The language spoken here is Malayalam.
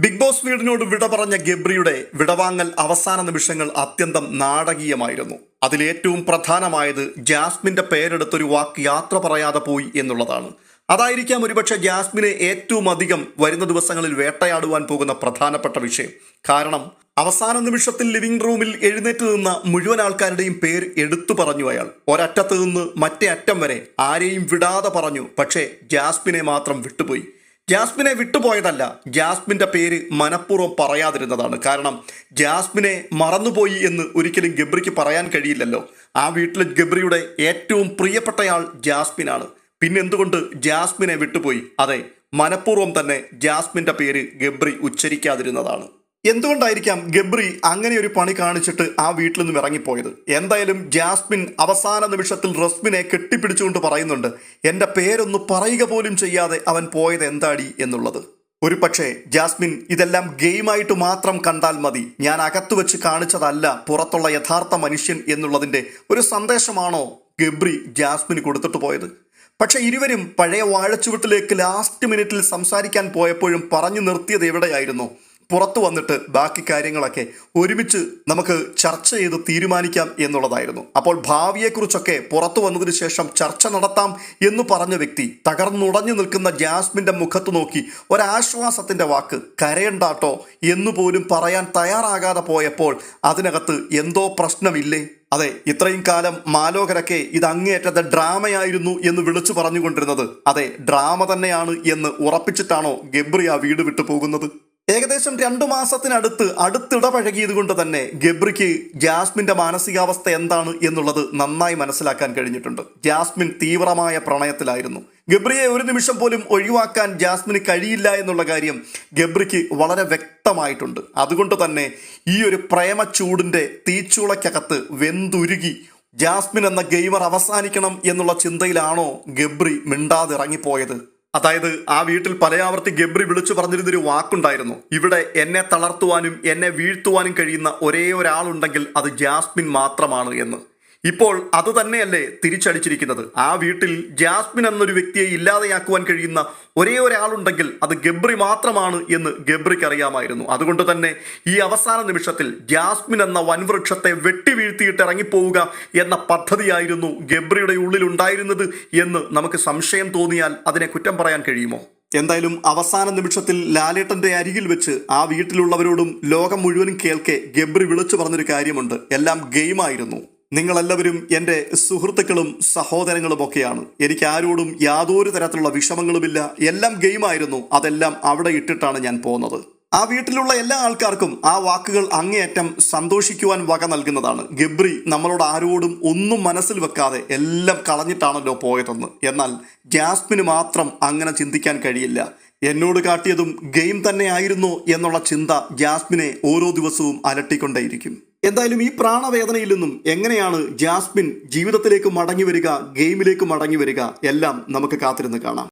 ബിഗ് ബോസ് വീടിനോട് വിട പറഞ്ഞ ഗബ്രിയുടെ വിടവാങ്ങൽ അവസാന നിമിഷങ്ങൾ അത്യന്തം നാടകീയമായിരുന്നു. അതിലേറ്റവും പ്രധാനമായത് ജാസ്മിന്റെ പേരെടുത്തൊരു വാക്ക് യാത്ര പറയാതെ പോയി എന്നുള്ളതാണ്. അതായിരിക്കാം ഒരുപക്ഷെ ജാസ്മിനെ ഏറ്റവും അധികം വരുന്ന ദിവസങ്ങളിൽ വേട്ടയാടുവാൻ പോകുന്ന പ്രധാനപ്പെട്ട വിഷയം. കാരണം അവസാന നിമിഷത്തിൽ ലിവിംഗ് റൂമിൽ എഴുന്നേറ്റ് നിന്ന മുഴുവൻ ആൾക്കാരുടെയും പേര് എടുത്തു പറഞ്ഞു അയാൾ. ഒരറ്റത്ത് നിന്ന് മറ്റേ അറ്റം വരെ ആരെയും വിടാതെ പറഞ്ഞു. പക്ഷേ ജാസ്മിനെ മാത്രം വിട്ടുപോയി. ജാസ്മിനെ വിട്ടുപോയതല്ല, ജാസ്മിന്റെ പേര് മനഃപൂർവ്വം പറയാതിരുന്നതാണ്. കാരണം ജാസ്മിനെ മറന്നുപോയി എന്ന് ഒരിക്കലും ഗബ്രിക്ക് പറയാൻ കഴിയില്ലല്ലോ. ആ വീട്ടിലെ ഗബ്രിയുടെ ഏറ്റവും പ്രിയപ്പെട്ടയാൾ ജാസ്മിനാണ്. പിന്നെന്തുകൊണ്ട് ജാസ്മിനെ വിട്ടുപോയി? അതെ, മനഃപൂർവ്വം തന്നെ ജാസ്മിന്റെ പേര് ഗബ്രി ഉച്ചരിക്കാതിരുന്നതാണ്. എന്തുകൊണ്ടായിരിക്കാം ഗബ്രി അങ്ങനെ ഒരു പണി കാണിച്ചിട്ട് ആ വീട്ടിൽ നിന്നും ഇറങ്ങിപ്പോയത്? എന്തായാലും ജാസ്മിൻ അവസാന നിമിഷത്തിൽ റസ്മിനെ കെട്ടിപ്പിടിച്ചുകൊണ്ട് പറയുന്നുണ്ട്, എൻ്റെ പേരൊന്ന് പറയുക പോലും ചെയ്യാതെ അവൻ പോയത് എന്താടി എന്നുള്ളത്. ഒരു പക്ഷേ ജാസ്മിൻ ഇതെല്ലാം ഗെയിമായിട്ട് മാത്രം കണ്ടാൽ മതി, ഞാൻ അകത്തു വെച്ച് കാണിച്ചതല്ല പുറത്തുള്ള യഥാർത്ഥ മനുഷ്യൻ എന്നുള്ളതിൻ്റെ ഒരു സന്ദേശമാണോ ഗബ്രി ജാസ്മിന് കൊടുത്തിട്ട് പോയത്? പക്ഷെ ഇരുവരും പഴയ വാഴച്ചുവട്ടിലേക്ക് ലാസ്റ്റ് മിനിറ്റിൽ സംസാരിക്കാൻ പോയപ്പോഴും പറഞ്ഞു നിർത്തിയത് എവിടെയായിരുന്നു? പുറത്തു വന്നിട്ട് ബാക്കി കാര്യങ്ങളൊക്കെ ഒരുമിച്ച് നമുക്ക് ചർച്ച ചെയ്ത് തീരുമാനിക്കാം എന്നുള്ളതായിരുന്നു. അപ്പോൾ ഭാവിയെക്കുറിച്ചൊക്കെ പുറത്തു വന്നതിന് ശേഷം ചർച്ച നടത്താം എന്ന് പറഞ്ഞ വ്യക്തി തകർന്നുടഞ്ഞു നിൽക്കുന്ന ജാസ്മിന്റെ മുഖത്ത് നോക്കി ഒരാശ്വാസത്തിന്റെ വാക്ക്, കരയണ്ടാട്ടോ എന്ന് പോലും പറയാൻ തയ്യാറാകാതെ പോയപ്പോൾ അതിനകത്ത് എന്തോ പ്രശ്നമില്ലേ? അതെ, ഇത്രയും കാലം മാലോകരൊക്കെ ഇത് അങ്ങേയറ്റത്തെ ഡ്രാമയായിരുന്നു എന്ന് വിളിച്ചു പറഞ്ഞുകൊണ്ടിരുന്നത് അതെ ഡ്രാമ തന്നെയാണ് എന്ന് ഉറപ്പിച്ചിട്ടാണോ ഗബ്രി ആ വീട് വിട്ടു പോകുന്നത്? ഏകദേശം 2 മാസത്തിനടുത്ത് അടുത്തിടപഴകിയത് കൊണ്ട് തന്നെ ഗബ്രിക്ക് ജാസ്മിന്റെ മാനസികാവസ്ഥ എന്താണ് എന്നുള്ളത് നന്നായി മനസ്സിലാക്കാൻ കഴിഞ്ഞിട്ടുണ്ട്. ജാസ്മിൻ തീവ്രമായ പ്രണയത്തിലായിരുന്നു. ഗബ്രിയെ ഒരു നിമിഷം പോലും ഒഴിവാക്കാൻ ജാസ്മിന് കഴിയില്ല എന്നുള്ള കാര്യം ഗബ്രിക്ക് വളരെ വ്യക്തമായിട്ടുണ്ട്. അതുകൊണ്ട് തന്നെ ഈ ഒരു പ്രേമച്ചൂടിന്റെ തീച്ചൂളയ്ക്കകത്ത് വെന്തുരുകി ജാസ്മിൻ എന്ന ഗെയിമർ അവസാനിക്കണം എന്നുള്ള ചിന്തയിലാണോ ഗബ്രി മിണ്ടാതിറങ്ങിപ്പോയത്? അതായത് ആ വീട്ടിൽ പലയാവർത്തി ഗബ്രി വിളിച്ചു പറഞ്ഞിരുന്നൊരു വാക്കുണ്ടായിരുന്നു, ഇവിടെ എന്നെ തളർത്തുവാനും എന്നെ വീഴ്ത്തുവാനും കഴിയുന്ന ഒരേ ഒരാളുണ്ടെങ്കിൽ അത് ജാസ്മിൻ മാത്രമാണ് എന്ന്. ഇപ്പോൾ അത് തന്നെയല്ലേ തിരിച്ചടിച്ചിരിക്കുന്നത്? ആ വീട്ടിൽ ജാസ്മിൻ എന്നൊരു വ്യക്തിയെ ഇല്ലാതെയാക്കുവാൻ കഴിയുന്ന ഒരേ ഒരാളുണ്ടെങ്കിൽ അത് ഗബ്രി മാത്രമാണ് എന്ന് ഗബ്രിക്ക് അറിയാമായിരുന്നു. അതുകൊണ്ട് തന്നെ ഈ അവസാന നിമിഷത്തിൽ ജാസ്മിൻ എന്ന വൻവൃക്ഷത്തെ വെട്ടി വീഴ്ത്തിയിട്ട് ഇറങ്ങിപ്പോവുക എന്ന പദ്ധതിയായിരുന്നു ഗബ്രിയുടെ ഉള്ളിൽ ഉണ്ടായിരുന്നത് എന്ന് നമുക്ക് സംശയം തോന്നിയാൽ അതിനെ കുറ്റം പറയാൻ കഴിയുമോ? എന്തായാലും അവസാന നിമിഷത്തിൽ ലാലേട്ടന്റെ അരികിൽ വെച്ച് ആ വീട്ടിലുള്ളവരോടും ലോകം മുഴുവനും കേൾക്കെ ഗബ്രി വിളിച്ചു പറഞ്ഞൊരു കാര്യമുണ്ട്, എല്ലാം ഗെയിമായിരുന്നു. നിങ്ങളെല്ലാവരും എൻ്റെ സുഹൃത്തുക്കളും സഹോദരങ്ങളും ഒക്കെയാണ്. എനിക്ക് ആരോടും യാതൊരു തരത്തിലുള്ള വിഷമങ്ങളുമില്ല, എല്ലാം ഗെയിമായിരുന്നു. അതെല്ലാം അവിടെ ഇട്ടിട്ടാണ് ഞാൻ പോകുന്നത്. ആ വീട്ടിലുള്ള എല്ലാ ആൾക്കാർക്കും ആ വാക്കുകൾ അങ്ങേയറ്റം സന്തോഷിക്കുവാൻ വക നൽകുന്നതാണ്. ഗബ്രി നമ്മളോട് ആരോടും ഒന്നും മനസ്സിൽ വെക്കാതെ എല്ലാം കളഞ്ഞിട്ടാണല്ലോ പോയതെന്ന്. എന്നാൽ ജാസ്മിന് മാത്രം അങ്ങനെ ചിന്തിക്കാൻ കഴിയില്ല. എന്നോട് കാട്ടിയതും ഗെയിം തന്നെ ആയിരുന്നോ എന്നുള്ള ചിന്ത ജാസ്മിനെ ഓരോ ദിവസവും അലട്ടിക്കൊണ്ടേയിരിക്കും. എന്തായാലും ഈ പ്രാണവേദനയിൽ നിന്നും എങ്ങനെയാണ് ജാസ്മിൻ ജീവിതത്തിലേക്ക് മടങ്ങി വരിക, ഗെയിമിലേക്ക് മടങ്ങി വരിക, എല്ലാം നമുക്ക് കാത്തിരുന്ന് കാണാം.